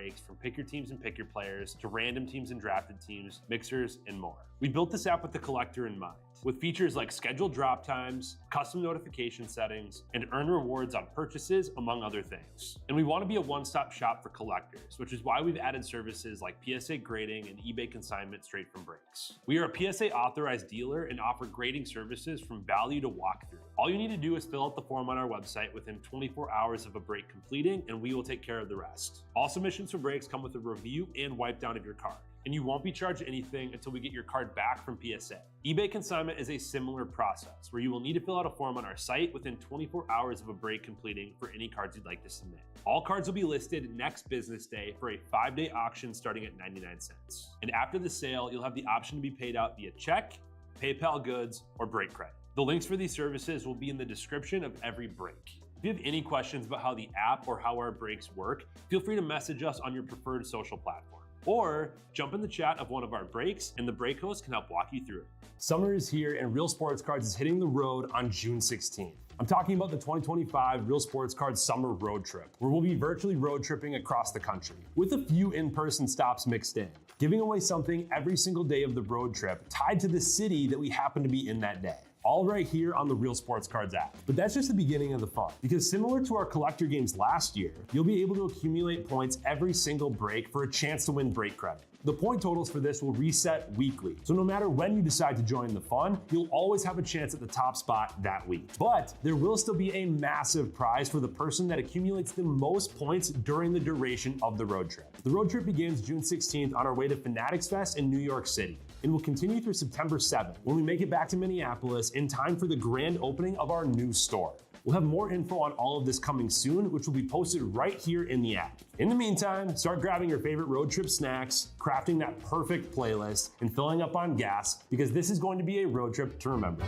breaks from pick your teams and pick your players to random teams and drafted teams, mixers, and more. We built this app with the collector in mind, with features like scheduled drop times, custom notification settings, and earn rewards on purchases, among other things. And we want to be a one-stop shop for collectors, which is why we've added services like PSA grading and eBay consignment straight from breaks. We are a PSA authorized dealer and offer grading services from value to walkthrough. All you need to do is fill out the form on our website within 24 hours of a break completing, and we will take care of the rest. All submissions for breaks come with a review and wipe down of your card, and you won't be charged anything until we get your card back from PSA. eBay consignment is a similar process where you will need to fill out a form on our site within 24 hours of a break completing for any cards you'd like to submit. All cards will be listed next business day for a 5-day auction starting at 99 cents. And after the sale, you'll have the option to be paid out via check, PayPal goods, or break credit. The links for these services will be in the description of every break. If you have any questions about how the app or how our breaks work, feel free to message us on your preferred social platform. Or jump in the chat of one of our breaks and the break host can help walk you through it. Summer is here and Real Sports Cards is hitting the road on June 16th. I'm talking about the 2025 Real Sports Cards Summer Road Trip, where we'll be virtually road tripping across the country, with a few in-person stops mixed in, giving away something every single day of the road trip tied to the city that we happen to be in that day. All right here on the Real Sports Cards app. But that's just the beginning of the fun, because similar to our collector games last year, you'll be able to accumulate points every single break for a chance to win break credit. The point totals for this will reset weekly, so no matter when you decide to join the fun, you'll always have a chance at the top spot that week. But there will still be a massive prize for the person that accumulates the most points during the duration of the road trip. The road trip begins June 16th on our way to Fanatics Fest in New York City, and will continue through September 7th when we make it back to Minneapolis in time for the grand opening of our new store. We'll have more info on all of this coming soon, which will be posted right here in the app. In the meantime, start grabbing your favorite road trip snacks, crafting that perfect playlist, and filling up on gas, because this is going to be a road trip to remember.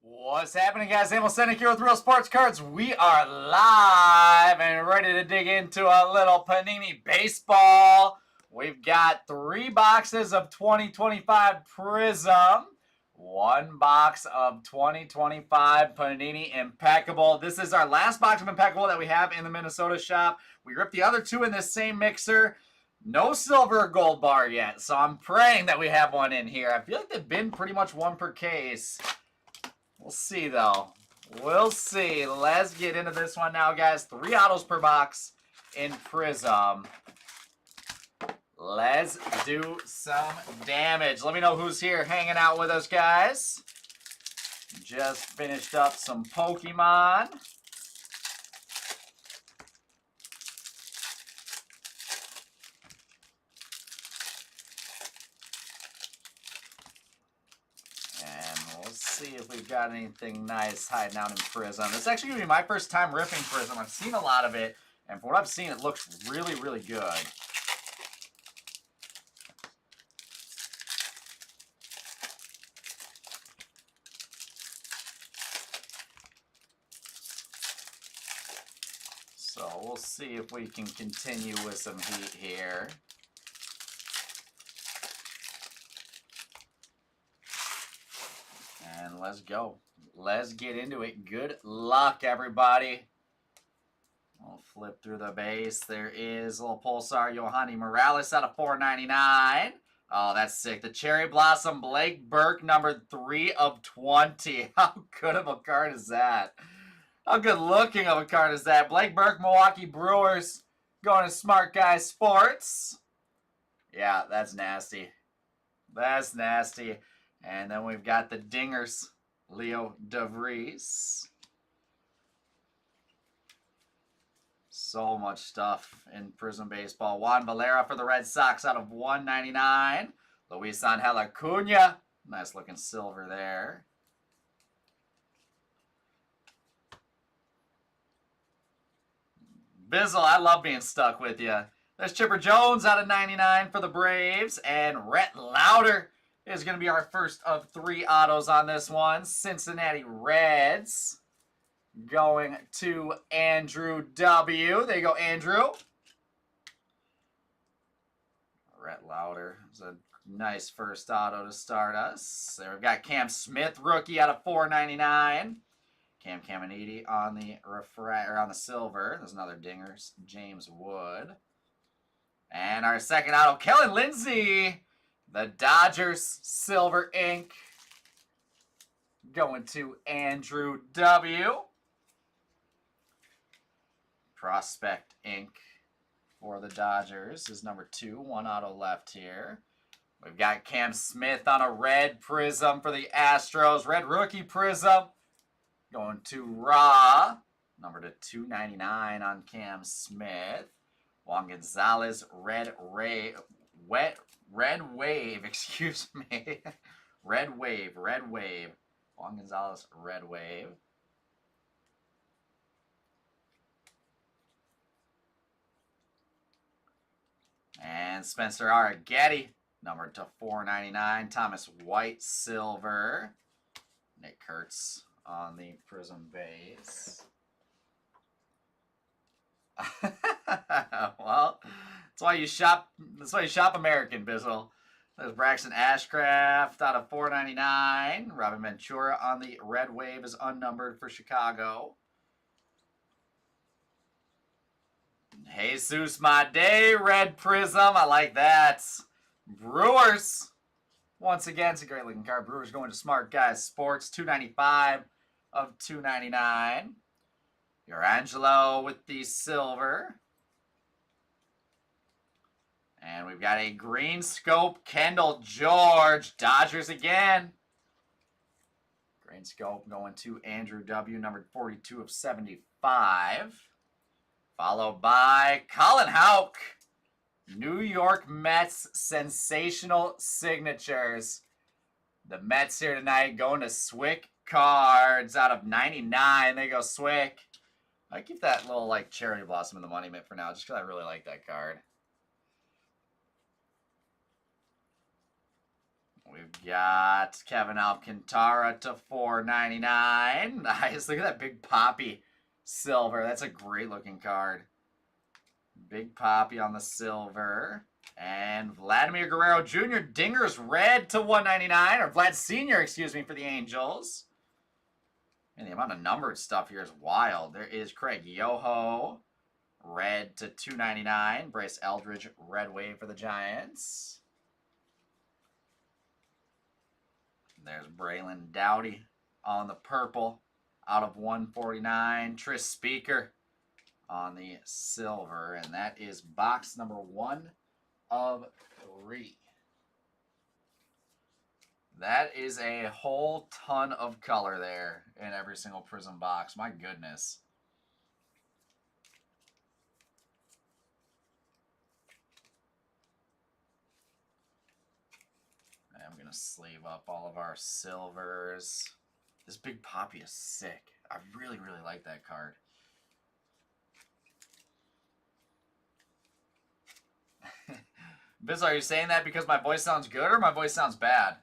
What's happening, guys? Emil Senek here with Real Sports Cards. We are live and ready to dig into a little Panini baseball. We've got 3 boxes of 2025 Prizm, 1 box of 2025 Panini Impeccable. This is our last box of Impeccable that we have in the Minnesota shop. We ripped the other 2 in this same mixer. No silver or gold bar yet, so I'm praying that we have one in here. I feel like they've been pretty much 1 per case. We'll see, though. We'll see. Let's get into this one now, guys. 3 autos per box in Prizm. Let's do some damage. Let me know who's here hanging out with us, guys. Just finished up some Pokemon. See if we've got anything nice hiding out in Prizm. This is actually going to be my first time ripping Prizm. I've seen a lot of it, and from what I've seen, it looks really, really good. So we'll see if we can continue with some heat here. And let's go. Let's get into it. Good luck, everybody. We'll flip through the base. There is a little Pulsar Yohani Morales out of $4.99. Oh, that's sick. The Cherry Blossom Blake Burke, number 3 of 20. How good of a card is that? How good looking of a card is that? Blake Burke, Milwaukee Brewers, going to Smart Guy Sports. Yeah, that's nasty. That's nasty. And then we've got the Dingers, Leo DeVries. So much stuff in Prizm Baseball. Juan Valera for the Red Sox out of $1.99. Luis Angel Acuna Nice looking silver there. Bizzle, I love being stuck with you. There's Chipper Jones out of 99 for the Braves. And Rhett Lauder is going to be our first of 3 autos on this one. Cincinnati Reds going to Andrew W. There you go, Andrew. Rhett Lauder is a nice first auto to start us. There we've got Cam Smith, rookie out of 499. Cam Caminiti on the on the silver. There's another dinger, James Wood. And our second auto, Kellen Lindsey, the Dodgers silver ink, going to Andrew W. Prospect ink for the Dodgers is number 2. 1 auto left here. We've got Cam Smith on a red prism for the Astros. Red rookie prism going to Ra. Number to 299 on Cam Smith. Juan Gonzalez, red wave, excuse me. red wave. Juan Gonzalez, red wave. And Spencer Arrighetti, number to 499. Thomas White, silver. Nick Kurtz on the Prism base. Well, that's why you shop American, Bizzle. There's Braxton Ashcraft out of 499. Robin Ventura on the red wave is unnumbered for Chicago. Jesus my day, red prism. I like that. Brewers. Once again, it's a great looking card. Brewers going to Smart Guys Sports. 295 of 299. Your Angelo with the silver. And we've got a green scope, Kendall George. Dodgers again. Green scope going to Andrew W., numbered 42 of 75. Followed by Colin Houck. New York Mets sensational signatures. The Mets here tonight going to Swick Cards out of 99. There you go, Swick. I keep that little like cherry blossom in the money mitt for now, just because I really like that card. We've got Kevin Alcantara to 499. Nice. Look at that big poppy silver. That's a great looking card. Big poppy on the silver. And Vladimir Guerrero Jr. Dingers red to 199. Or Vlad Sr., excuse me, for the Angels. And the amount of numbered stuff here is wild. There is Craig Yoho, red to 299. Bryce Eldridge, red wave for the Giants. There's Braylon Dowdy on the purple, out of 149. Tris Speaker on the silver. And that is box number 1 of 3. That is a whole ton of color there in every single Prism box. My goodness. I'm going to sleeve up all of our silvers. This big poppy is sick. I really, really like that card. Biz, are you saying that because my voice sounds good or my voice sounds bad?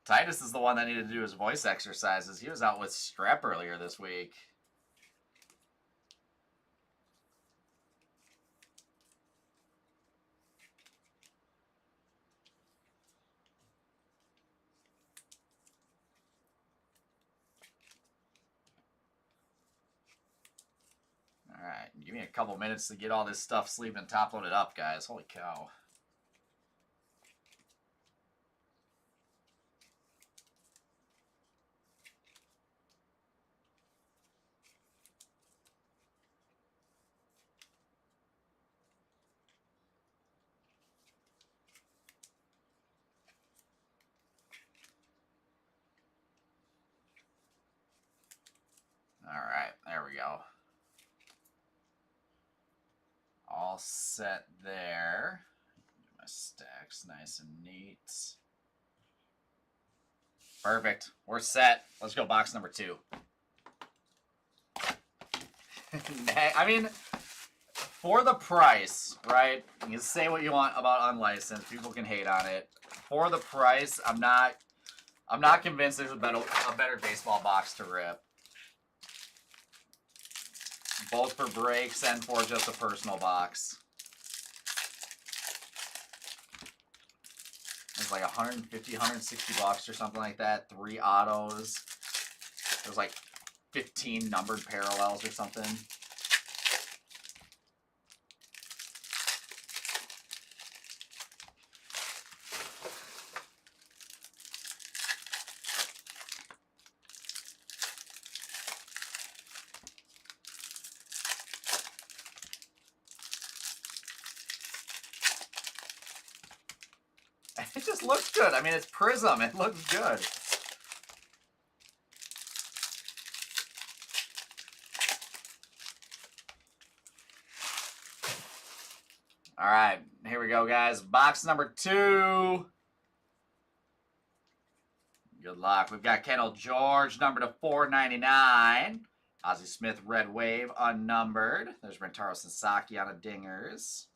Titus is the one that needed to do his voice exercises. He was out with strep earlier this week. All right, give me a couple minutes to get all this stuff sleeved and top loaded up, guys. Holy cow. All right, there we go. All set there. My stacks nice and neat. Perfect. We're set. Let's go box number 2. I mean, for the price, right? You can say what you want about unlicensed. People can hate on it. For the price, I'm not convinced there's a better baseball box to rip. Both for breaks and for just a personal box. It's like 150, 160 bucks or something like that. 3 autos. There's like 15 numbered parallels or something. It just looks good. I mean, it's Prizm. It looks good. All right, here we go, guys. Box number 2. Good luck. We've got Kendall George, number to 499. Ozzie Smith, Red Wave, unnumbered. There's Rentaro Sasaki on a dingers.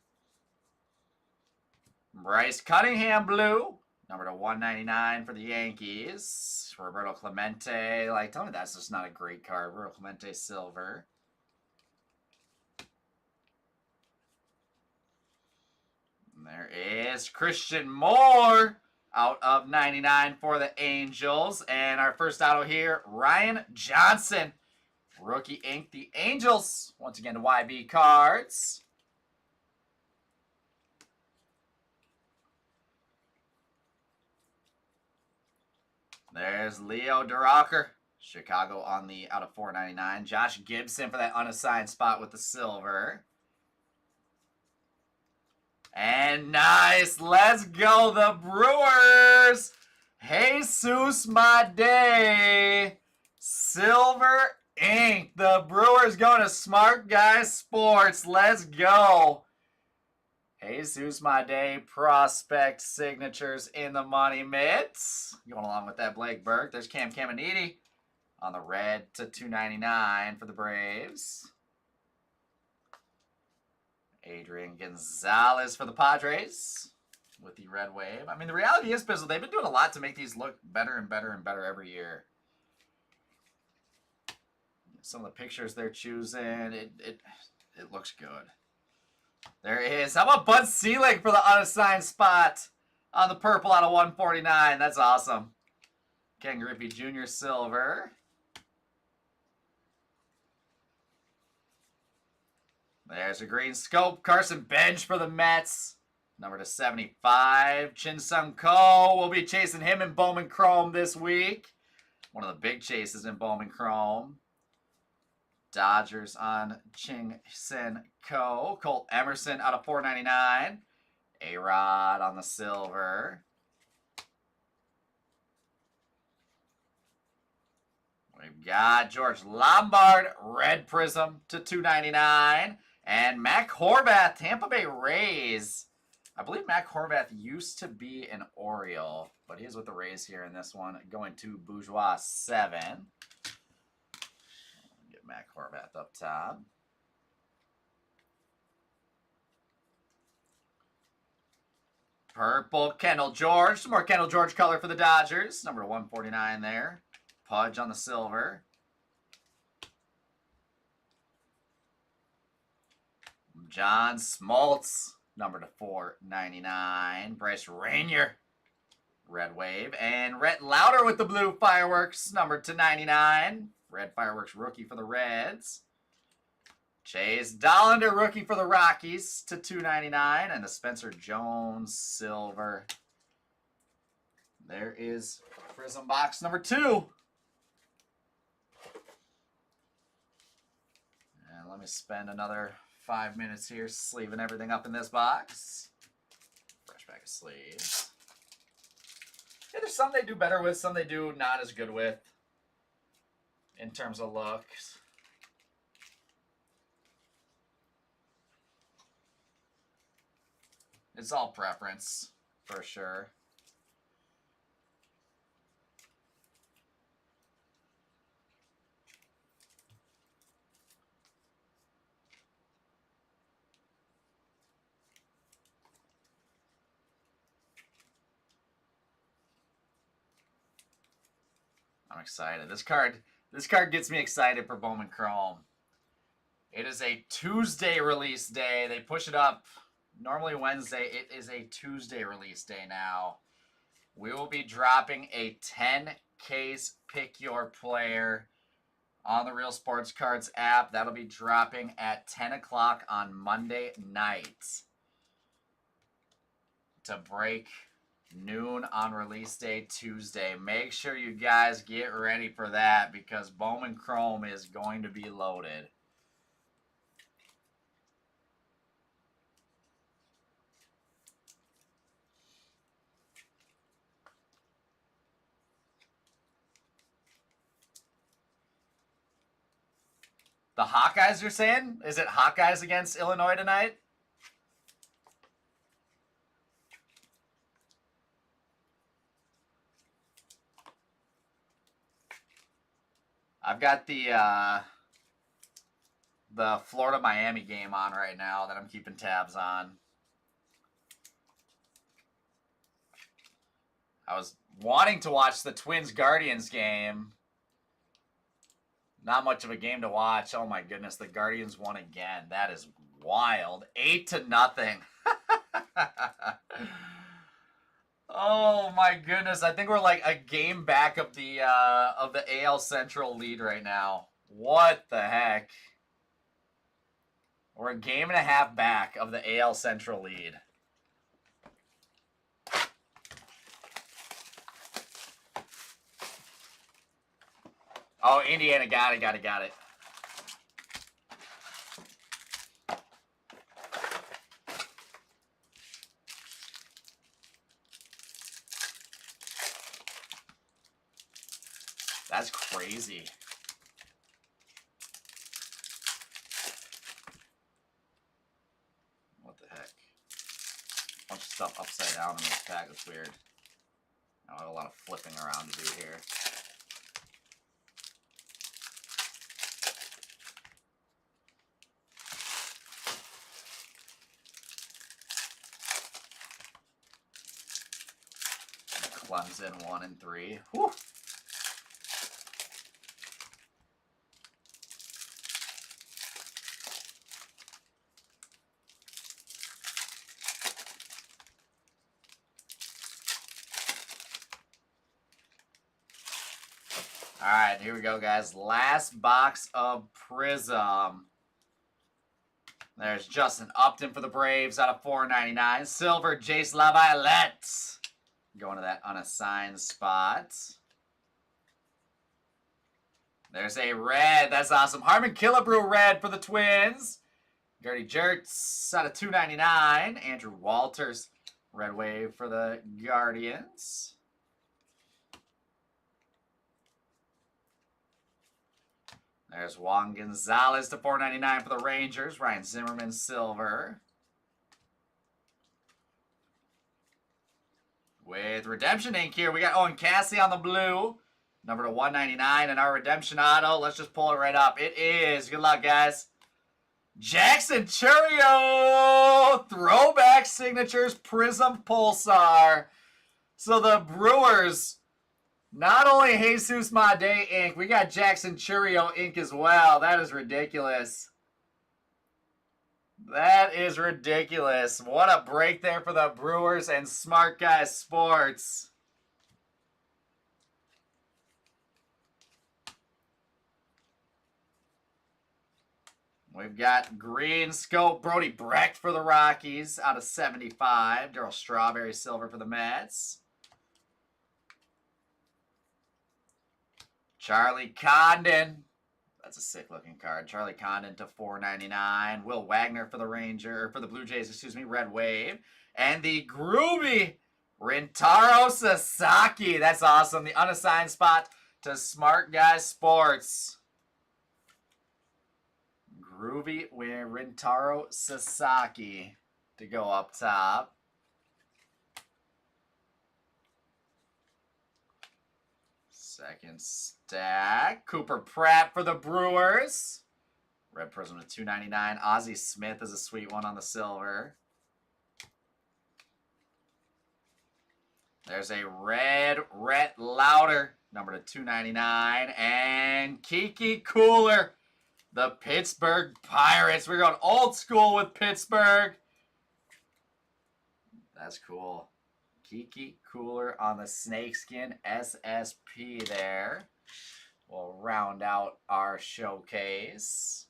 Bryce Cunningham, blue, number to 199 for the Yankees. Roberto Clemente. Like, tell me that's just not a great card. Roberto Clemente, silver. And there is Christian Moore out of 99 for the Angels. And our first auto here, Ryan Johnson. Rookie ink, the Angels. Once again, to YB cards. There's Leo Durocher. Chicago on the out of 499. Josh Gibson for that unassigned spot with the silver. And nice. Let's go, the Brewers. Jesus Made. Silver ink. The Brewers going to Smart Guy Sports. Let's go. Jesus Made, prospect signatures in the money mitts. Going along with that, Blake Burke. There's Cam Caminiti on the red to 299 for the Braves. Adrian Gonzalez for the Padres with the Red Wave. I mean, the reality is, Bizzle, they've been doing a lot to make these look better and better and better every year. Some of the pictures they're choosing, it looks good. There it is. How about Bud Selig for the unassigned spot on the purple out of 149? That's awesome. Ken Griffey Jr. silver. There's a green scope. Carson Bench for the Mets. Number to 75. Chin Sung Ko. We'll be chasing him in Bowman Chrome this week. One of the big chases in Bowman Chrome. Dodgers on Ching Sen Ko. Colt Emerson out of 499. A-Rod on the silver. We've got George Lombard, red prism to 299. And Mac Horvath, Tampa Bay Rays. I believe Mac Horvath used to be an Oriole, but he is with the Rays here in this one. Going to Bourgeois 7. Get Mac Horvath up top. Purple Kendall George. Some more Kendall George color for the Dodgers. Number 149 there. Pudge on the silver. John Smoltz, number to 499. Bryce Rainier, red wave. And Rhett Lauder with the blue fireworks, number to 99. Red fireworks rookie for the Reds. Chase Dollander, rookie for the Rockies, to 299. And the Spencer Jones silver. There is Prizm box number 2. And let me spend another 5 minutes here sleeving everything up in this box. Fresh pack of sleeves. Yeah, there's some they do better with, some they do not as good with in terms of looks. It's all preference, for sure. I'm excited. This card gets me excited for Bowman Chrome. It is a Tuesday release day. They push it up. Normally Wednesday. It is a Tuesday release day now. We will be dropping a 10-case Pick Your Player on the Real Sports Cards app. That'll be dropping at 10 o'clock on Monday night to break noon on release day Tuesday. Make sure you guys get ready for that because Bowman Chrome is going to be loaded. The Hawkeyes, you're saying? Is it Hawkeyes against Illinois tonight? I've got the Florida-Miami game on right now that I'm keeping tabs on. I was wanting to watch the Twins-Guardians game. Not much of a game to watch. Oh my goodness, the Guardians won again. That is wild. 8-0. Oh my goodness. I think we're like a game back of the AL Central lead right now. What the heck? We're a game and a half back of the AL Central lead. Oh, Indiana got it. That's crazy. What the heck? A bunch of stuff upside down in this pack. That's weird. I have a lot of flipping around to do here. Clemson 1 and 3. Whew. All right, here we go, guys. Last box of Prizm. There's Justin Upton for the Braves out of $4.99. Silver, Jace LaViolette. Going to that unassigned spot. There's a red. That's awesome. Harmon Killebrew red for the Twins. Gertie Jertz out of $2.99. Andrew Walters red wave for the Guardians. There's Juan Gonzalez to $4.99 for the Rangers. Ryan Zimmerman silver. With redemption ink here, we got Owen Cassie on the blue. Number to $1.99. And our redemption auto, let's just pull it right up. It is, good luck, guys, Jackson Chourio. Throwback signatures, Prizm Pulsar. So the Brewers, not only Jesus Made ink, we got Jackson Chourio ink as well. That is ridiculous. That is ridiculous. What a break there for the Brewers and Smart Guys Sports. We've got green scope Brody Brecht for the Rockies out of 75. Darryl Strawberry silver for the Mets. Charlie Condon. That's a sick looking card. Charlie Condon to $4.99. Will Wagner for the Blue Jays, excuse me, red wave. And the groovy Rintaro Sasaki. That's awesome. The unassigned spot to Smart Guy Sports. Groovy with Rintaro Sasaki to go up top. Second stack. Cooper Pratt for the Brewers. Red Prism to 299. Ozzie Smith is a sweet one on the silver. There's a red Rhett Lauder, number to 299. And Kiki Cooler, the Pittsburgh Pirates. We're going old school with Pittsburgh. That's cool. Kiki Cooler on the snakeskin SSP there. We'll round out our showcase.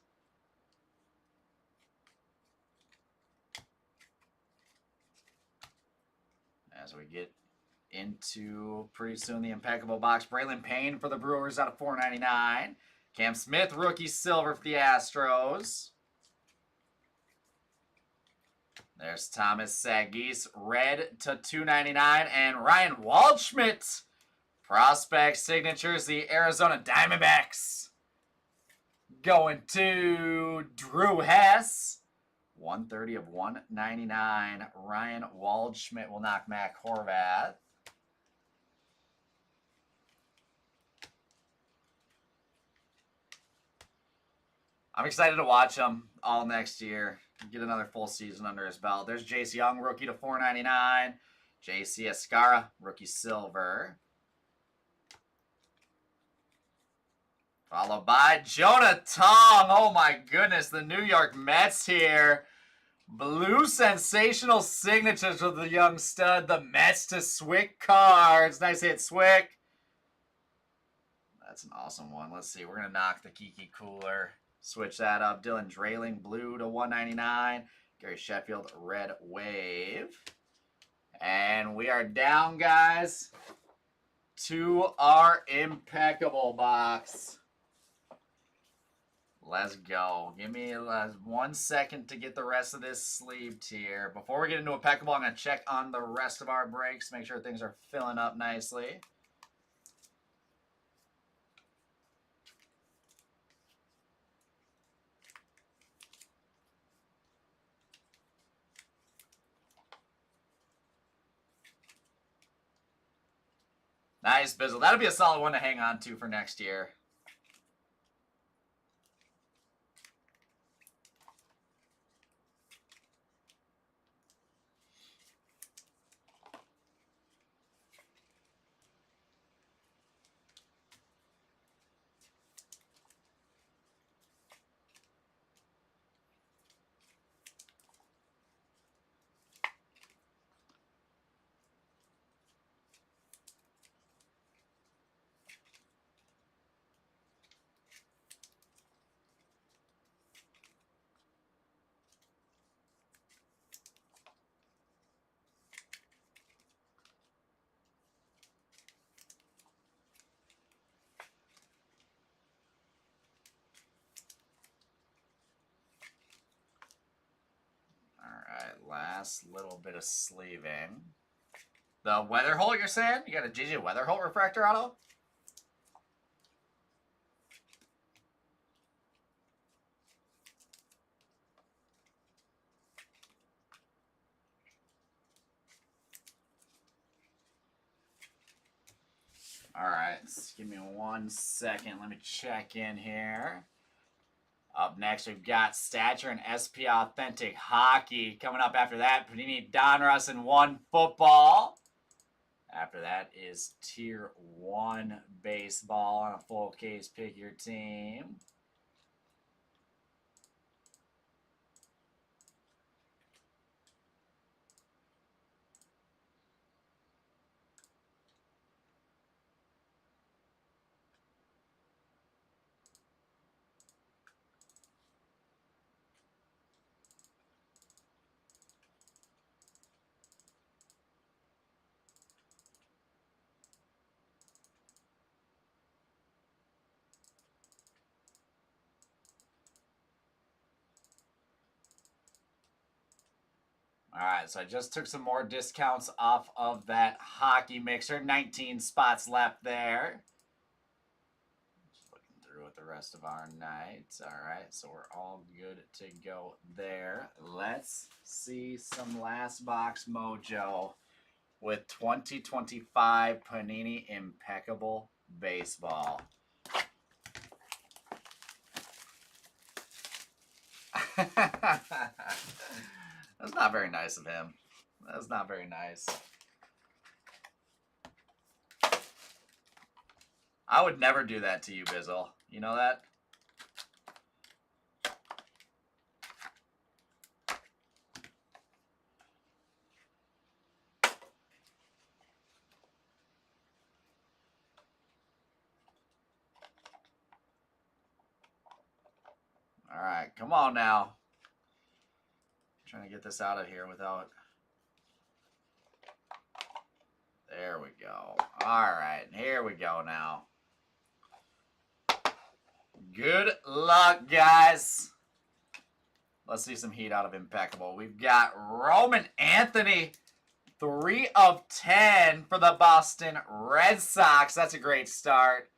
As we get into pretty soon the Impeccable box. Braylon Payne for the Brewers out of 499. Cam Smith, rookie silver for the Astros. There's Thomas Sagis, red to 299. And Ryan Waldschmidt, prospect signatures, the Arizona Diamondbacks. Going to Drew Hess. 130 of 199. Ryan Waldschmidt will knock Mac Horvath. I'm excited to watch him all next year. Get another full season under his belt. There's Jace Young, rookie to 499. JC Escara, rookie silver. Followed by Jonah Tong. Oh my goodness, the New York Mets here. Blue sensational signatures of the young stud. The Mets to Swick cards. Nice hit, Swick. That's an awesome one. Let's see. We're going to knock the Kiki Cooler. Switch that up. Dylan Drayling, blue to 199. Gary Sheffield, red wave. And we are down, guys, to our Impeccable box. Let's go. Give me 1 second to get the rest of this sleeved here. Before we get into Impeccable, I'm going to check on the rest of our breaks, make sure things are filling up nicely. Nice, Bizzle. That'll be a solid one to hang on to for next year. Last little bit of sleeving. The Weather Hole, you're saying? You got a JJ Weather Hole refractor auto? All right, give me 1 second. Let me check in here. Up next, we've got Stature and SP Authentic Hockey. Coming up after that, Panini Donruss and One Football. After that is Tier 1 Baseball on a full case. Pick your team. All right, so I just took some more discounts off of that hockey mixer. 19 spots left there. Just looking through at the rest of our nights. All right, so we're all good to go there. Let's see some last box mojo with 2025 Panini Impeccable baseball. That's not very nice of him. That's not very nice. I would never do that to you, Bizzle. You know that? All right, come on now. I'm trying to get this out of here without... There we go. All right, here we go now. Good luck, guys. Let's see some heat out of Impeccable. We've got Roman Anthony, 3 of 10 for the Boston Red Sox. That's a great start.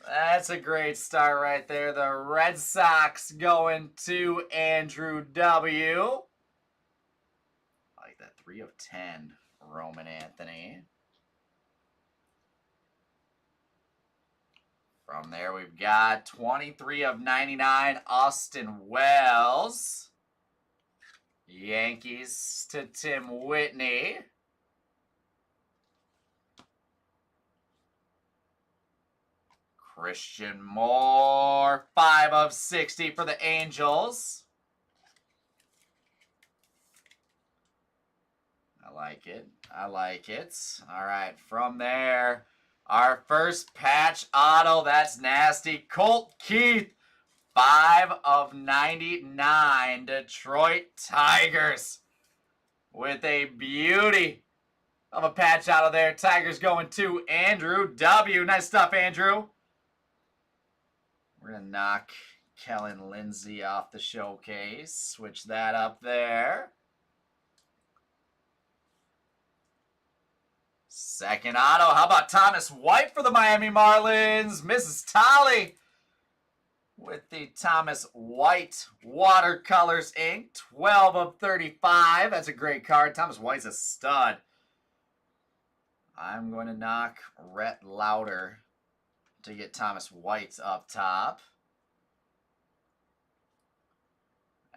That's a great start right there. The Red Sox going to Andrew W. I like that. 3 of 10, Roman Anthony. From there, we've got 23 of 99, Austin Wells. Yankees to Tim Whitney. Christian Moore, 5 of 60 for the Angels. I like it. I like it. All right, from there, our first patch auto. That's nasty. Colt Keith, 5 of 99. Detroit Tigers with a beauty of a patch out of there. Tigers going to Andrew W. Nice stuff, Andrew. We're going to knock Kellen Lindsay off the showcase. Switch that up there. Second auto. How about Thomas White for the Miami Marlins? Mrs. Tolley with the Thomas White Watercolors ink. 12 of 35. That's a great card. Thomas White's a stud. I'm going to knock Rhett Lauder to get Thomas White up top.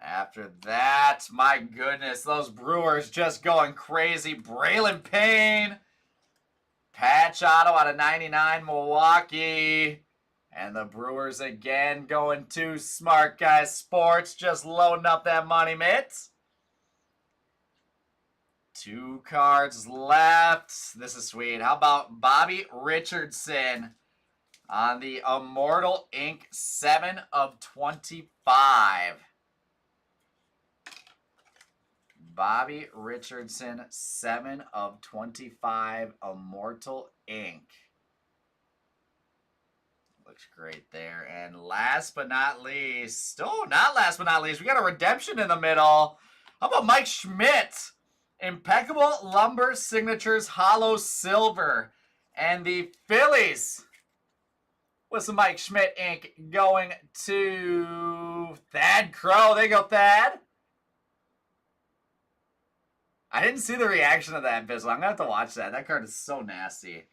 After that, my goodness, those Brewers just going crazy. Braylon Payne, patch auto out of 99, Milwaukee. And the Brewers again going to Smart Guy Sports, just loading up that money mitt. 2 cards left. This is sweet. How about Bobby Richardson on the Immortal Ink, 7 of 25. Bobby Richardson, 7 of 25, Immortal Ink. Looks great there. And last but not least, not last but not least, we got a redemption in the middle. How about Mike Schmidt? Impeccable Lumber Signatures Hollow Silver. And the Phillies with some Mike Schmidt ink going to Thad Crow. There you go, Thad. I didn't see the reaction of that, Bizzle. I'm going to have to watch that. That card is so nasty.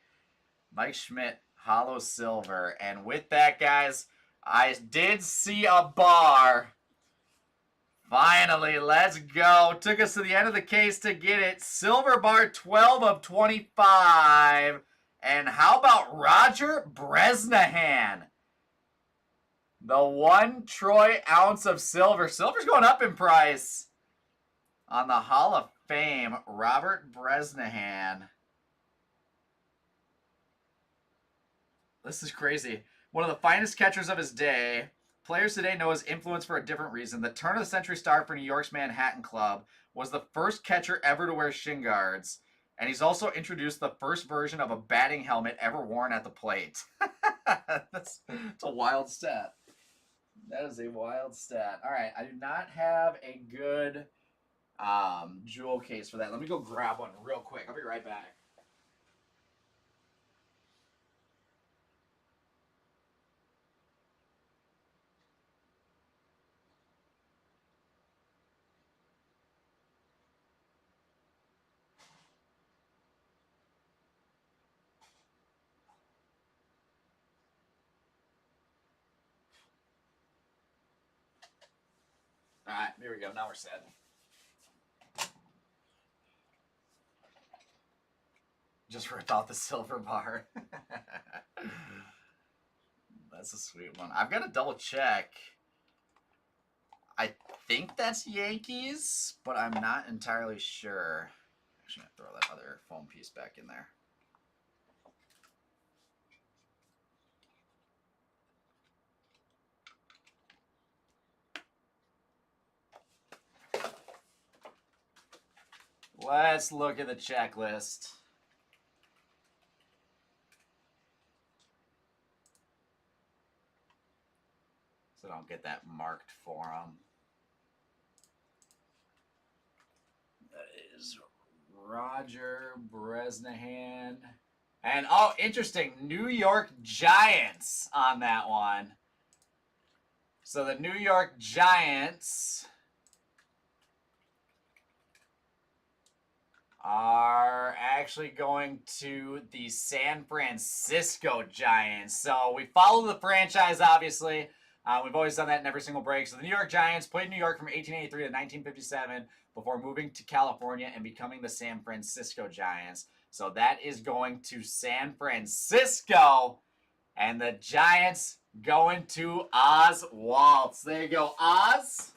Mike Schmidt, Hollow Silver. And with that, guys, I did see a bar. Finally, let's go. Took us to the end of the case to get it. Silver bar, 12 of 25. And how about Roger Bresnahan? The 1 troy ounce of silver. Silver's going up in price. On the Hall of Fame, Robert Bresnahan. This is crazy. One of the finest catchers of his day. Players today know his influence for a different reason. The turn-of-the-century star for New York's Manhattan Club, was the first catcher ever to wear shin guards. And he's also introduced the first version of a batting helmet ever worn at the plate. That's a wild stat. That is a wild stat. All right, I do not have a good jewel case for that. Let me go grab one real quick. I'll be right back. All right, here we go. Now we're set. Just ripped out the silver bar. That's a sweet one. I've got to double check. I think that's Yankees, but I'm not entirely sure. Actually, I'm going to throw that other foam piece back in there. Let's look at the checklist. So don't get that marked for them. That is Roger Bresnahan. And, oh, interesting, New York Giants on that one. So the New York Giants are actually going to the San Francisco Giants. So we follow the franchise, obviously. We've always done that in every single break. So the New York Giants played in New York from 1883 to 1957 before moving to California and becoming the San Francisco Giants. So that is going to San Francisco. And the Giants going to Oz Waltz. There you go, Oz.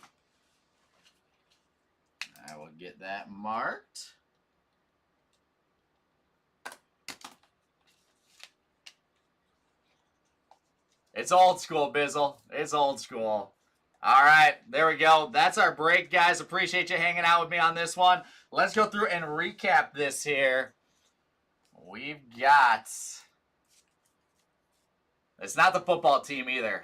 I will get that marked. It's old school, Bizzle. It's old school. All right, there we go. That's our break, guys. Appreciate you hanging out with me on this one. Let's go through and recap this here. We've got... It's not the football team either.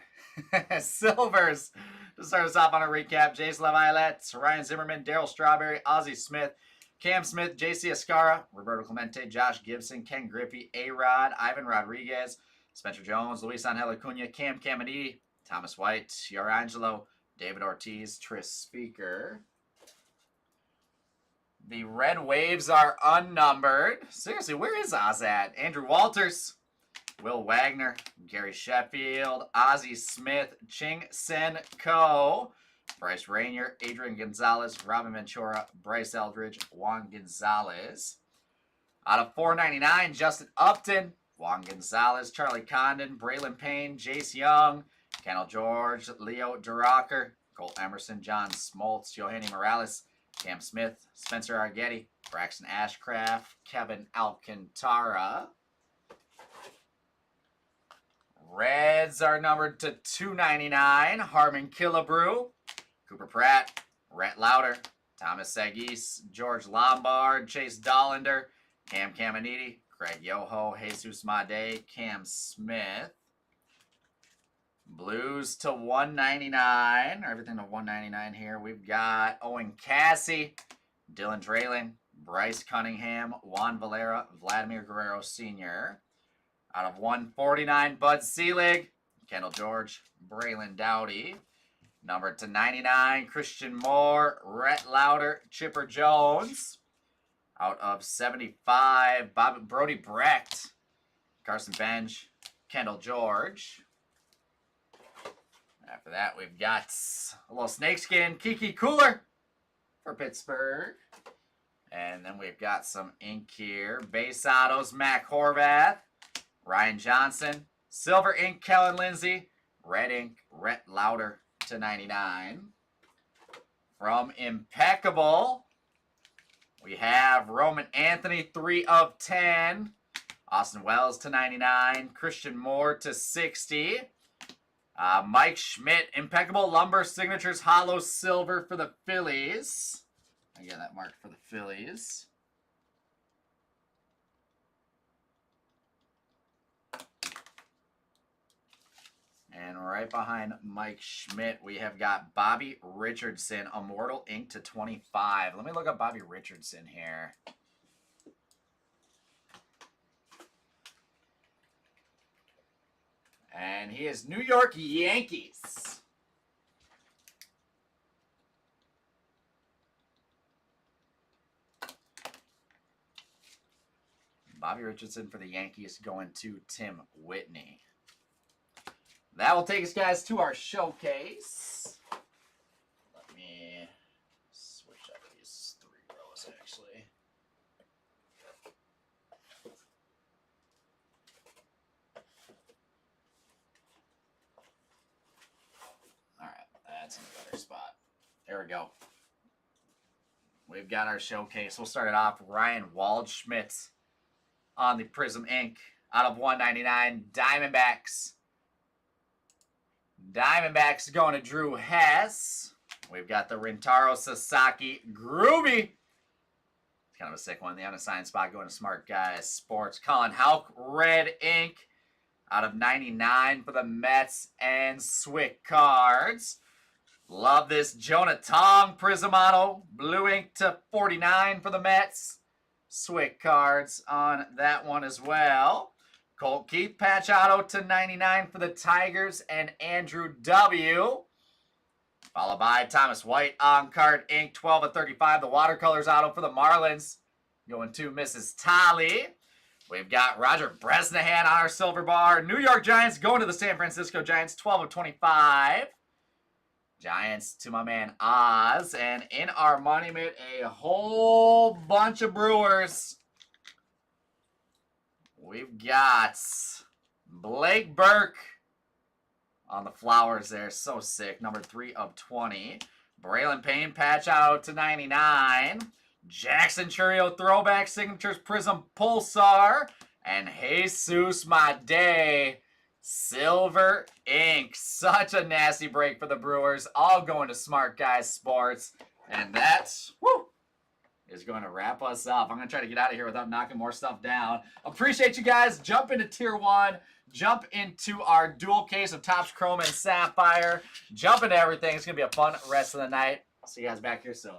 Silvers. To start us off on a recap, Jason Levilet, Ryan Zimmerman, Daryl Strawberry, Ozzie Smith, Cam Smith, J.C. Escara, Roberto Clemente, Josh Gibson, Ken Griffey, A-Rod, Ivan Rodriguez, Spencer Jones, Luis Angel Acuna, Cam Caminiti, Thomas White, Yarangelo, David Ortiz, Tris Speaker. The Red Waves are unnumbered. Seriously, where is Oz at? Andrew Walters, Will Wagner, Gary Sheffield, Ozzie Smith, Ching Sen Ko, Bryce Rainier, Adrian Gonzalez, Robin Ventura, Bryce Eldridge, Juan Gonzalez. Out of 499, Justin Upton, Juan Gonzalez, Charlie Condon, Braylon Payne, Jace Young, Kendall George, Leo Duracker, Cole Emerson, John Smoltz, Yohani Morales, Cam Smith, Spencer Argetti, Braxton Ashcraft, Kevin Alcantara. Reds are numbered to 299. Harmon Killebrew, Cooper Pratt, Rhett Lauder, Thomas Sagis, George Lombard, Chase Dollander, Cam Caminiti, Craig Yoho, Jesus Made, Cam Smith. Blues to 199. Everything to 199 here. We've got Owen Cassie, Dylan Draylen, Bryce Cunningham, Juan Valera, Vladimir Guerrero Sr. Out of 149, Bud Selig, Kendall George, Braylon Dowdy. Numbered to 99, Christian Moore, Rhett Lauder, Chipper Jones. Out of 75, Brody Brecht, Carson Bench, Kendall George. After that, we've got a little snakeskin, Kiki Cooler for Pittsburgh. And then we've got some ink here. Base autos, Mac Horvath, Ryan Johnson, silver ink, Kellen Lindsay, red ink, Rhett Lauder to 99. From Impeccable, we have Roman Anthony, 3 of 10. Austin Wells to 99. Christian Moore to 60. Mike Schmidt, Impeccable Lumber Signatures, Hollow Silver for the Phillies. I get that marked for the Phillies. And right behind Mike Schmidt, we have got Bobby Richardson, Immortal Ink to 25. Let me look up Bobby Richardson here. And he is New York Yankees. Bobby Richardson for the Yankees going to Tim Whitney. That will take us, guys, to our showcase. Let me box, actually. All right, that's in a better spot. There we go. We've got our showcase. We'll start it off. Ryan Waldschmidt on the Prizm Inc. out of 199. Diamondbacks. Diamondbacks going to Drew Hess. We've got the Rintaro Sasaki Groovy. It's kind of a sick one. The unassigned spot going to Smart Guys Sports. Colin Houck, Red Ink out of 99 for the Mets and Swick Cards. Love this Jonah Tong Prizm Auto. Blue Ink to 49 for the Mets. Swick Cards on that one as well. Colt Keith Patch Auto to 99 for the Tigers and Andrew W. Followed by Thomas White on card ink 12 of 35. The watercolors auto for the Marlins. Going to Mrs. Tolly. We've got Roger Bresnahan on our silver bar. New York Giants going to the San Francisco Giants 12 of 25. Giants to my man Oz. And in our money mitt, a whole bunch of Brewers. We've got Blake Burke on the flowers there. So sick. Number 3 of 20. Braylon Payne patch out to 99. Jackson Churio throwback signatures Prizm Pulsar. And Jesus Made Silver Ink. Such a nasty break for the Brewers. All going to Smart Guys Sports. And that's, woo, is going to wrap us up. I'm going to try to get out of here without knocking more stuff down. Appreciate you guys. Jump into Tier 1. Jump into our dual case of Topps Chrome and Sapphire. Jump into everything. It's going to be a fun rest of the night. See you guys back here soon.